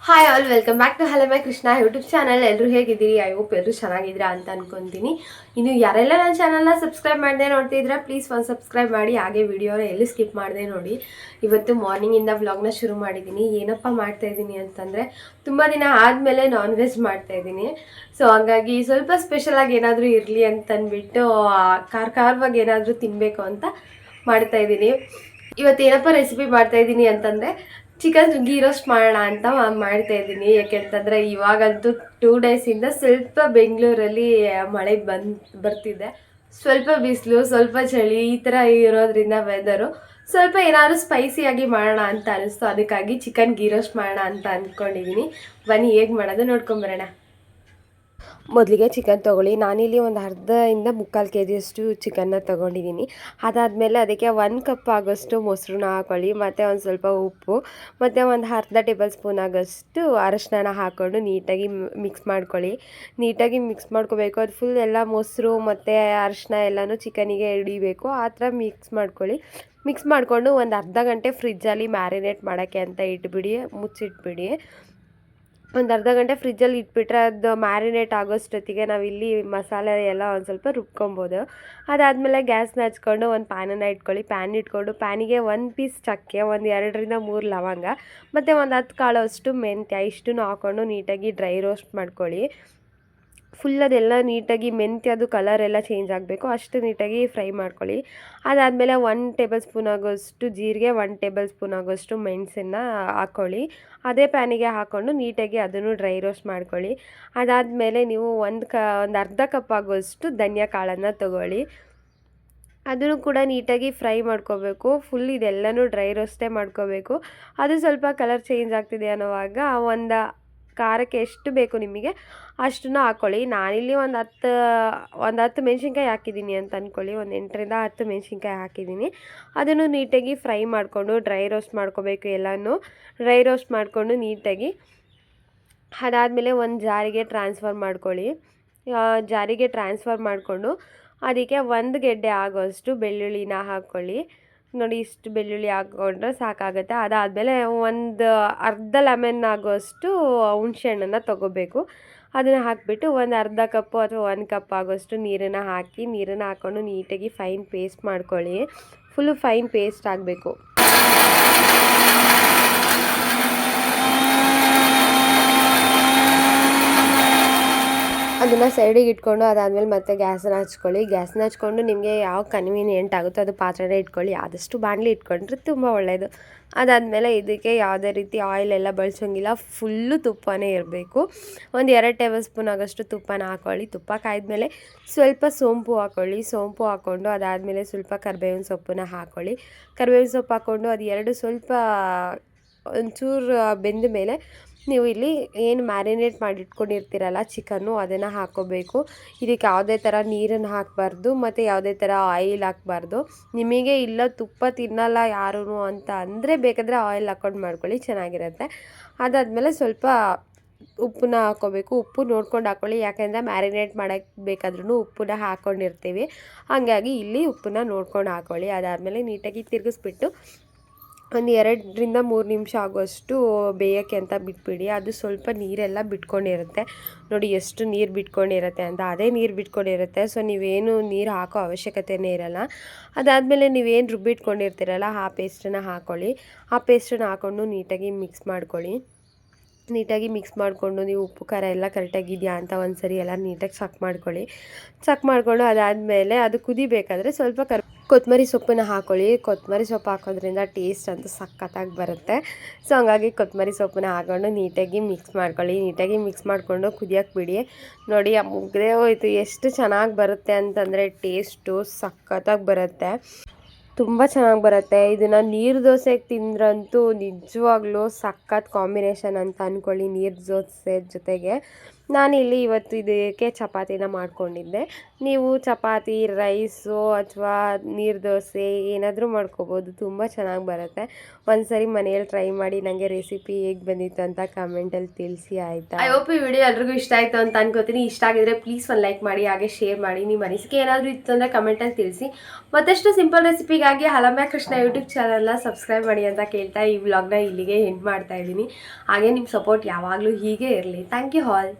Hi all welcome back to hello my Krishna YouTube channel. ಎಲ್ಲರೂ ಹೇಗಿದ್ದೀರಿ? I hope ಎಲ್ಲರೂ ಚೆನ್ನಾಗಿದ್ದೀರಾ ಅಂತ ಅನ್ಕೊತೀನಿ. ಇನ್ನು ಯಾರೆಲ್ಲ ನನ್ನ ಚಾನಲ್ನ ಸಬ್ಸ್ಕ್ರೈಬ್ ಮಾಡದೆ ನೋಡ್ತಿದ್ರೆ ಪ್ಲೀಸ್ ಒಂದು ಸಬ್ಸ್ಕ್ರೈಬ್ ಮಾಡಿ, ಹಾಗೆ ವಿಡಿಯೋನ ಎಲ್ಲಿ ಸ್ಕಿಪ್ ಮಾಡದೆ ನೋಡಿ. ಇವತ್ತು ಮಾರ್ನಿಂಗಿಂದ ವ್ಲಾಗ್ನ ಶುರು ಮಾಡಿದ್ದೀನಿ. ಏನಪ್ಪ ಮಾಡ್ತಾಯಿದ್ದೀನಿ ಅಂತಂದರೆ, ತುಂಬ ದಿನ ಆದಮೇಲೆ ನಾನ್ ವೆಜ್ ಮಾಡ್ತಾಯಿದ್ದೀನಿ. ಸೊ ಹಾಗಾಗಿ ಸ್ವಲ್ಪ ಸ್ಪೆಷಲಾಗಿ ಏನಾದರೂ ಇರಲಿ ಅಂತಂದ್ಬಿಟ್ಟು ಖಾರವಾಗಿ ಏನಾದರೂ ತಿನ್ನಬೇಕು ಅಂತ ಮಾಡ್ತಾಯಿದ್ದೀನಿ. ಇವತ್ತೇನಪ್ಪ ರೆಸಿಪಿ ಮಾಡ್ತಾಯಿದ್ದೀನಿ ಅಂತಂದರೆ, ಚಿಕನ್ ಗೀ ರೋಸ್ಟ್ ಮಾಡೋಣ ಅಂತ ಮಾಡ್ತಾಯಿದ್ದೀನಿ. ಯಾಕೆಂತಂದರೆ ಇವಾಗಂತೂ 2 ಡೇಸಿಂದ ಸ್ವಲ್ಪ ಬೆಂಗಳೂರಲ್ಲಿ ಮಳೆ ಬರ್ತಿದೆ. ಸ್ವಲ್ಪ ಬಿಸಿಲು, ಸ್ವಲ್ಪ ಚಳಿ ಈ ಥರ ಇರೋದ್ರಿಂದ ವೆದರು ಸ್ವಲ್ಪ ಏನಾದರೂ ಸ್ಪೈಸಿಯಾಗಿ ಮಾಡೋಣ ಅಂತ ಅನಿಸ್ತು. ಅದಕ್ಕಾಗಿ ಚಿಕನ್ ಗೀ ರೋಸ್ಟ್ ಮಾಡೋಣ ಅಂತ ಅಂದ್ಕೊಂಡಿದ್ದೀನಿ. ಬನ್ನಿ ಹೇಗೆ ಮಾಡೋದು ನೋಡ್ಕೊಂಬರೋಣ. ಮೊದಲಿಗೆ ಚಿಕನ್ ತೊಗೊಳ್ಳಿ. ನಾನಿಲ್ಲಿ ಒಂದು ಅರ್ಧದಿಂದ 3/4 kg ಚಿಕನ್ನ ತೊಗೊಂಡಿದ್ದೀನಿ. ಅದಾದಮೇಲೆ ಅದಕ್ಕೆ 1 ಕಪ್ ಆಗೋಷ್ಟು ಮೊಸರನ್ನ ಹಾಕ್ಕೊಳ್ಳಿ, ಮತ್ತು ಒಂದು ಸ್ವಲ್ಪ ಉಪ್ಪು, ಮತ್ತು ಒಂದು ಅರ್ಧ ಟೇಬಲ್ ಸ್ಪೂನ್ ಆಗೋಷ್ಟು ಅರಶಿನ ಹಾಕ್ಕೊಂಡು ನೀಟಾಗಿ ಮಿಕ್ಸ್ ಮಾಡ್ಕೊಳ್ಳಿ. ನೀಟಾಗಿ ಮಿಕ್ಸ್ ಮಾಡ್ಕೋಬೇಕು. ಅದು ಫುಲ್ ಎಲ್ಲ ಮೊಸರು ಮತ್ತು ಅರಶಿನ ಎಲ್ಲನೂ ಚಿಕನಿಗೆ ಹಿಡಿಬೇಕು. ಆ ಥರ ಮಿಕ್ಸ್ ಮಾಡ್ಕೊಳ್ಳಿ. ಮಿಕ್ಸ್ ಮಾಡಿಕೊಂಡು ಒಂದು ಅರ್ಧ ಗಂಟೆ ಫ್ರಿಜ್ಜಲ್ಲಿ ಮ್ಯಾರಿನೇಟ್ ಮಾಡೋಕ್ಕೆ ಅಂತ ಇಟ್ಬಿಡಿ, ಮುಚ್ಚಿಟ್ಬಿಡಿ. ಒಂದು ಅರ್ಧ ಗಂಟೆ ಫ್ರಿಜ್ಜಲ್ಲಿ ಇಟ್ಬಿಟ್ರೆ ಅದು ಮ್ಯಾರಿನೇಟ್ ಆಗೋಷ್ಟೊತ್ತಿಗೆ ನಾವಿಲ್ಲಿ ಮಸಾಲೆ ಎಲ್ಲ ಒಂದು ಸ್ವಲ್ಪ ರುಬ್ಕೊಬೋದು. ಅದಾದಮೇಲೆ ಗ್ಯಾಸ್ನ ಹಚ್ಕೊಂಡು ಒಂದು ಪ್ಯಾನನ್ನು ಇಟ್ಕೊಳ್ಳಿ. ಪ್ಯಾನ್ ಇಟ್ಕೊಂಡು ಪ್ಯಾನಿಗೆ 1 ಪೀಸ್ ಚಕ್ಕೆ, ಒಂದು 2ರಿಂದ 3 ಲವಂಗ, ಮತ್ತು ಒಂದು 10 ಕಾಳು ಅಷ್ಟು ಮೆಂತ್ಯ ಇಷ್ಟನ್ನು ಹಾಕ್ಕೊಂಡು ನೀಟಾಗಿ ಡ್ರೈ ರೋಸ್ಟ್ ಮಾಡ್ಕೊಳ್ಳಿ. ಫುಲ್ ಅದೆಲ್ಲ ನೀಟಾಗಿ ಮೆಂತ್ಯದು ಕಲರ್ ಎಲ್ಲ ಚೇಂಜ್ ಆಗಬೇಕು, ಅಷ್ಟು ನೀಟಾಗಿ ಫ್ರೈ ಮಾಡ್ಕೊಳ್ಳಿ. ಅದಾದಮೇಲೆ 1 ಟೇಬಲ್ ಸ್ಪೂನ್ ಆಗೋಷ್ಟು ಜೀರಿಗೆ, 1 ಟೇಬಲ್ ಸ್ಪೂನ್ ಆಗೋಷ್ಟು ಮೆಣಸನ್ನು ಹಾಕ್ಕೊಳ್ಳಿ. ಅದೇ ಪ್ಯಾನಿಗೆ ಹಾಕ್ಕೊಂಡು ನೀಟಾಗಿ ಅದನ್ನು ಡ್ರೈ ರೋಸ್ಟ್ ಮಾಡ್ಕೊಳ್ಳಿ. ಅದಾದಮೇಲೆ ನೀವು ಒಂದು ಅರ್ಧ ಕಪ್ ಆಗೋಷ್ಟು ಧನಿಯಾ ಕಾಳನ್ನು ತೊಗೊಳ್ಳಿ. ಅದನ್ನು ಕೂಡ ನೀಟಾಗಿ ಫ್ರೈ ಮಾಡ್ಕೋಬೇಕು. ಫುಲ್ ಇದೆಲ್ಲನೂ ಡ್ರೈ ರೋಸ್ಟೇ ಮಾಡ್ಕೋಬೇಕು. ಅದು ಸ್ವಲ್ಪ ಕಲರ್ ಚೇಂಜ್ ಆಗ್ತಿದೆ ಅನ್ನೋವಾಗ ಒಂದು ಖಾರಕ್ಕೆ ಎಷ್ಟು ಬೇಕು ನಿಮಗೆ ಅಷ್ಟನ್ನು ಹಾಕ್ಕೊಳ್ಳಿ. ನಾನಿಲ್ಲಿ ಒಂದು 10 ಮೆಣಸಿನ್ಕಾಯಿ ಹಾಕಿದ್ದೀನಿ ಅಂತ ಅಂದ್ಕೊಳ್ಳಿ. ಒಂದು 8ರಿಂದ 10 ಮೆಣಸಿನ್ಕಾಯಿ ಹಾಕಿದ್ದೀನಿ. ಅದನ್ನು ನೀಟಾಗಿ ಫ್ರೈ ಮಾಡಿಕೊಂಡು ಡ್ರೈ ರೋಸ್ಟ್ ಮಾಡ್ಕೋಬೇಕು. ಎಲ್ಲನೂ ಡ್ರೈ ರೋಸ್ಟ್ ಮಾಡಿಕೊಂಡು ನೀಟಾಗಿ ಅದಾದಮೇಲೆ ಒಂದು ಜಾರಿಗೆ ಟ್ರಾನ್ಸ್ಫರ್ ಮಾಡ್ಕೊಳ್ಳಿ. ಜಾರಿಗೆ ಟ್ರಾನ್ಸ್ಫರ್ ಮಾಡಿಕೊಂಡು ಅದಕ್ಕೆ 1 ಗೆಡ್ಡೆ ಆಗೋಷ್ಟು ಬೆಳ್ಳುಳ್ಳಿನ ಹಾಕ್ಕೊಳ್ಳಿ. ನೋಡಿ, ಇಷ್ಟು ಬೆಳ್ಳುಳ್ಳಿ ಹಾಕ್ಕೊಂಡ್ರೆ ಸಾಕಾಗುತ್ತೆ. ಅದಾದಮೇಲೆ ಒಂದು ಅರ್ಧ ಲೆಮನ್ ಆಗೋಷ್ಟು ಹುಣಸೆಹಣ್ಣನ್ನು ತೊಗೋಬೇಕು. ಅದನ್ನು ಹಾಕಿಬಿಟ್ಟು ಒಂದು ಅರ್ಧ ಕಪ್ಪು ಅಥವಾ 1 ಕಪ್ ಆಗೋಷ್ಟು ನೀರನ್ನು ಹಾಕ್ಕೊಂಡು ನೀಟಾಗಿ ಫೈನ್ ಪೇಸ್ಟ್ ಮಾಡ್ಕೊಳ್ಳಿ. ಫುಲ್ಲು ಫೈನ್ ಪೇಸ್ಟ್ ಆಗಬೇಕು. ಅದನ್ನು ಸೈಡಿಗೆ ಇಟ್ಕೊಂಡು ಅದಾದಮೇಲೆ ಮತ್ತೆ ಗ್ಯಾಸನ್ನು ಹಚ್ಕೊಳ್ಳಿ. ಗ್ಯಾಸನ್ನ ಹಚ್ಕೊಂಡು ನಿಮಗೆ ಯಾವ ಕನ್ವೀನಿಯೆಂಟ್ ಆಗುತ್ತೋ ಅದು ಪಾತ್ರೆನೇ ಇಟ್ಕೊಳ್ಳಿ. ಆದಷ್ಟು ಬಾಣಲಿ ಇಟ್ಕೊಂಡ್ರೆ ತುಂಬ ಒಳ್ಳೆಯದು. ಅದಾದಮೇಲೆ ಇದಕ್ಕೆ ಯಾವುದೇ ರೀತಿ ಆಯಿಲ್ ಎಲ್ಲ ಬಳಸೋಂಗಿಲ್ಲ, ಫುಲ್ಲು ತುಪ್ಪನೇ ಇರಬೇಕು. ಒಂದು 2 ಟೇಬಲ್ ಸ್ಪೂನ್ ಆಗೋಷ್ಟು ತುಪ್ಪನ ಹಾಕ್ಕೊಳ್ಳಿ. ತುಪ್ಪ ಕಾಯ್ದಮೇಲೆ ಸ್ವಲ್ಪ ಸೋಂಪು ಹಾಕ್ಕೊಳ್ಳಿ. ಸೋಂಪು ಹಾಕ್ಕೊಂಡು ಅದಾದಮೇಲೆ ಸ್ವಲ್ಪ ಕರಿಬೇವಿನ ಸೊಪ್ಪನ್ನ ಹಾಕ್ಕೊಳ್ಳಿ. ಕರಿಬೇವಿನ ಸೊಪ್ಪು ಹಾಕ್ಕೊಂಡು ಅದು ಎರಡು ಸ್ವಲ್ಪ ಒಂಚೂರು ಬೆಂದ ಮೇಲೆ ನೀವು ಇಲ್ಲಿ ಏನು ಮ್ಯಾರಿನೇಟ್ ಮಾಡಿ ಇಟ್ಕೊಂಡಿರ್ತೀರಲ್ಲ ಚಿಕನ್ನು, ಅದನ್ನು ಹಾಕ್ಕೋಬೇಕು. ಇದಕ್ಕೆ ಯಾವುದೇ ಥರ ನೀರನ್ನು ಹಾಕಬಾರ್ದು ಮತ್ತು ಯಾವುದೇ ಥರ ಆಯಿಲ್ ಹಾಕಬಾರ್ದು. ನಿಮಗೆ ಇಲ್ಲ ತುಪ್ಪ ತಿನ್ನಲ್ಲ ಯಾರೂ ಅಂತ ಅಂದರೆ ಬೇಕಾದರೆ ಆಯಿಲ್ ಹಾಕ್ಕೊಂಡು ಮಾಡ್ಕೊಳ್ಳಿ, ಚೆನ್ನಾಗಿರುತ್ತೆ. ಅದಾದಮೇಲೆ ಸ್ವಲ್ಪ ಉಪ್ಪನ್ನ ಹಾಕ್ಕೋಬೇಕು. ಉಪ್ಪು ನೋಡ್ಕೊಂಡು ಹಾಕ್ಕೊಳ್ಳಿ, ಯಾಕೆಂದರೆ ಮ್ಯಾರಿನೇಟ್ ಮಾಡೋಕ್ಕೆ ಬೇಕಾದ್ರೂ ಉಪ್ಪನ್ನ ಹಾಕ್ಕೊಂಡಿರ್ತೀವಿ. ಹಾಗಾಗಿ ಇಲ್ಲಿ ಉಪ್ಪನ್ನ ನೋಡ್ಕೊಂಡು ಹಾಕ್ಕೊಳ್ಳಿ. ಅದಾದಮೇಲೆ ನೀಟಾಗಿ ತಿರುಗಿಸ್ಬಿಟ್ಟು ಒಂದು 2ರಿಂದ 3 ನಿಮಿಷ ಆಗೋಷ್ಟು ಬೇಯೋಕ್ಕೆ ಅಂತ ಬಿಟ್ಬಿಡಿ. ಅದು ಸ್ವಲ್ಪ ನೀರೆಲ್ಲ ಬಿಟ್ಕೊಂಡಿರುತ್ತೆ. ನೋಡಿ ಎಷ್ಟು ನೀರು ಬಿಟ್ಕೊಂಡಿರುತ್ತೆ ಅಂತ, ಅದೇ ನೀರು ಬಿಟ್ಕೊಂಡಿರುತ್ತೆ. ಸೊ ನೀವೇನು ನೀರು ಹಾಕೋ ಅವಶ್ಯಕತೆಯೇ ಇರಲ್ಲ. ಅದಾದಮೇಲೆ ನೀವೇನು ರುಬ್ಬಿಟ್ಕೊಂಡಿರ್ತೀರಲ್ಲ ಆ ಪೇಸ್ಟನ್ನು ಹಾಕ್ಕೊಳ್ಳಿ. ಆ ಪೇಸ್ಟನ್ನು ಹಾಕ್ಕೊಂಡು ನೀಟಾಗಿ ಮಿಕ್ಸ್ ಮಾಡ್ಕೊಳ್ಳಿ. ನೀಟಾಗಿ ಮಿಕ್ಸ್ ಮಾಡಿಕೊಂಡು ನೀವು ಉಪ್ಪು ಖಾರ ಎಲ್ಲ ಕರೆಕ್ಟಾಗಿದೆಯಾ ಅಂತ ಒಂದು ಸರಿ ಎಲ್ಲ ನೀಟಾಗಿ ಚೆಕ್ ಮಾಡ್ಕೊಳ್ಳಿ. ಚೆಕ್ ಮಾಡಿಕೊಂಡು ಅದಾದಮೇಲೆ ಅದು ಕುದಿಬೇಕಾದ್ರೆ ಸ್ವಲ್ಪ ಕೊತ್ತಂಬರಿ ಸೊಪ್ಪನ್ನು ಹಾಕ್ಕೊಳ್ಳಿ. ಕೊತ್ತಂಬರಿ ಸೊಪ್ಪು ಹಾಕೋದ್ರಿಂದ ಟೇಸ್ಟ್ ಅಂತೂ ಸಖತ್ತಾಗಿ ಬರುತ್ತೆ. ಸೊ ಹಂಗಾಗಿ ಕೊತ್ತಂಬರಿ ಸೊಪ್ಪನ್ನ ಹಾಕ್ಕೊಂಡು ನೀಟಾಗಿ ಮಿಕ್ಸ್ ಮಾಡ್ಕೊಳ್ಳಿ. ನೀಟಾಗಿ ಮಿಕ್ಸ್ ಮಾಡಿಕೊಂಡು ಕುದಿಯೋಕ್ಕೆ ಬಿಡಿ. ನೋಡಿ ಮುಗ್ದೇ ಹೋಯ್ತು. ಎಷ್ಟು ಚೆನ್ನಾಗಿ ಬರುತ್ತೆ ಅಂತಂದರೆ ಟೇಸ್ಟು ಸಖತ್ತಾಗಿ ಬರುತ್ತೆ, ತುಂಬ ಚೆನ್ನಾಗಿ ಬರುತ್ತೆ. ಇದನ್ನು ನೀರು ದೋಸೆಗೆ ತಿಂದ್ರಂತೂ ನಿಜವಾಗ್ಲೂ ಸಖತ್ ಕಾಂಬಿನೇಷನ್ ಅಂತ ಅಂದ್ಕೊಳ್ಳಿ. ನೀರು ದೋಸೆ ಜೊತೆಗೆ ನಾನಿಲ್ಲಿ ಇವತ್ತು ಇದಕ್ಕೆ ಚಪಾತಿನ ಮಾಡ್ಕೊಂಡಿದ್ದೆ. ನೀವು ಚಪಾತಿ, ರೈಸು ಅಥವಾ ನೀರು ದೋಸೆ ಏನಾದರೂ ಮಾಡ್ಕೋಬೋದು, ತುಂಬ ಚೆನ್ನಾಗಿ ಬರುತ್ತೆ. ಒಂದ್ಸರಿ ಮನೆಯಲ್ಲಿ ಟ್ರೈ ಮಾಡಿ ನನಗೆ ರೆಸಿಪಿ ಹೇಗೆ ಬಂದಿತ್ತು ಅಂತ ಕಮೆಂಟಲ್ಲಿ ತಿಳಿಸಿ, ಆಯಿತಾ? ಐ ಹೋಪ್ ಈ ವಿಡಿಯೋ ಎಲ್ರಿಗೂ ಇಷ್ಟ ಆಯಿತು ಅಂತ ಅನ್ಕೋತೀನಿ. ಇಷ್ಟ ಆಗಿದ್ರೆ ಪ್ಲೀಸ್ ಒಂದು ಲೈಕ್ ಮಾಡಿ, ಹಾಗೆ ಶೇರ್ ಮಾಡಿ. ನಿಮ್ಮ ಅನಿಸಿಕೆ ಏನಾದರೂ ಇತ್ತು ಅಂದರೆ ಕಮೆಂಟಲ್ಲಿ ತಿಳಿಸಿ. ಮತ್ತಷ್ಟು ಸಿಂಪಲ್ ರೆಸಿಪಿಗಾಗಿ ಹಲಮ್ಯ ಕೃಷ್ಣ ಯೂಟ್ಯೂಬ್ ಚಾನಲ್ನ ಸಬ್ಸ್ಕ್ರೈಬ್ ಮಾಡಿ ಅಂತ ಕೇಳ್ತಾ ಈ ವ್ಲಾಗ್ನ ಇಲ್ಲಿಗೆ ಎಂಡ್ ಮಾಡ್ತಾ ಇದ್ದೀನಿ. ಹಾಗೆ ನಿಮ್ಮ ಸಪೋರ್ಟ್ ಯಾವಾಗಲೂ ಹೀಗೆ ಇರಲಿ. Thank you all.